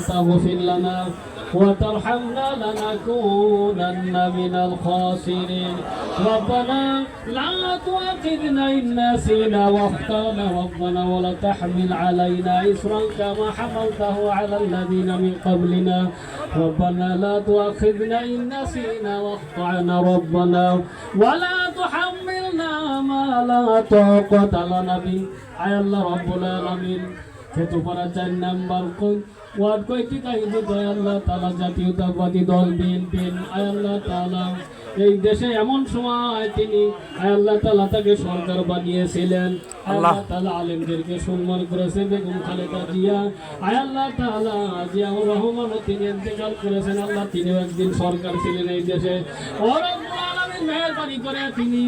تغفر لنا وترحمنا لنكونن من الخاسرين ربنا لا تؤاخذنا إن نسينا واخطأنا ربنا ولا تحمل علينا إصرا كما حملته على الذين من قبلنا ربنا لا تؤاخذنا إن نسينا واخطأنا ربنا ولا تحملنا ما لا طاقة لنا به আয় আল্লাহ রব্বুল আলামিন খেতুপাড়া 4 নাম্বার ওয়ার্ড কয়টি কাহিনী দয় আল্লাহ তাআলা জাতীয়তাবাদী দল বিএনপি আয় আল্লাহ তাআলা এই দেশে এমন সময় তিনি আয় আল্লাহ তাআলা তাকে সরকার বানিয়েছিলেন আল্লাহ তাআলা আলেমদেরকে সম্মান করেছে বেগম খালেদা জিয়া আয় আল্লাহ তাআলা জিয়াউর রহমান তিনি ইন্তেকাল করেছেন আল্লাহ তিনিও একদিন সরকার ছিলেন এই দেশে মেহরবানি করে তিনি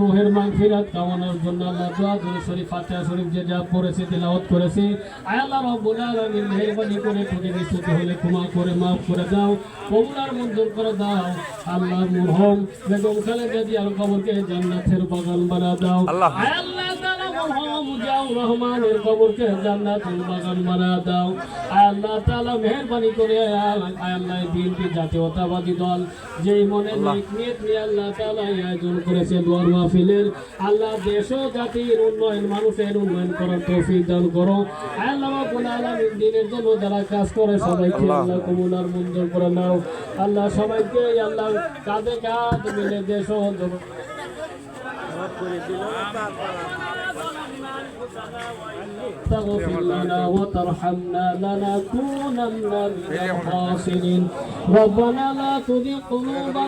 রুহের মাগফিরাত কামনার জন্য আল্লাহ দোয়া করে শরীফ ফাতিহা শরীফ যে যা পড়েছে তেলাওয়াত করেছে আয় আল্লাহ রাব্বুল আলামিন মেহরবানি করে ত্রুটি বিচ্যুতি হলে ক্ষমা করে মাফ করে দাও কবুল আর মঞ্জুর করে দাও আল্লাহ মুরহম বেগম খালেদা জিয়ার কবরকে জান্নাতের বাগান বানা দাও আয় আল্লাহ তাআলা মুরহম জিয়াউর রহমানের কবরকে জান্নাতের বাগান বানা দাও আয় আল্লাহ তাআলা মেহরবানি করে আয় আল্লাহ বিএনপি জাতীয়তাবাদী দল যেই মনে নিয়ত নিয়ে আল্লাহ তাআলা আয়োজন করেছে দোয়ার মাহফিলের আল্লাহ দেশ ও জাতির উন্নয়ন মানুষের উন্নয়ন করার তৌফিক দান করো আল্লাহ রাব্বুল আলামিন দ্বীনের জন্য যারা কাজ করে সবাইকে আল্লাহ কবুল আর মঞ্জুর করে নাও আল্লাহ সবাইকে আল্লাহ কাঁধে কাঁধ মিলে দেশ ও تغفر لنا وترحمنا لنكونن من الخاسرين ربنا لا تزغ قلوبنا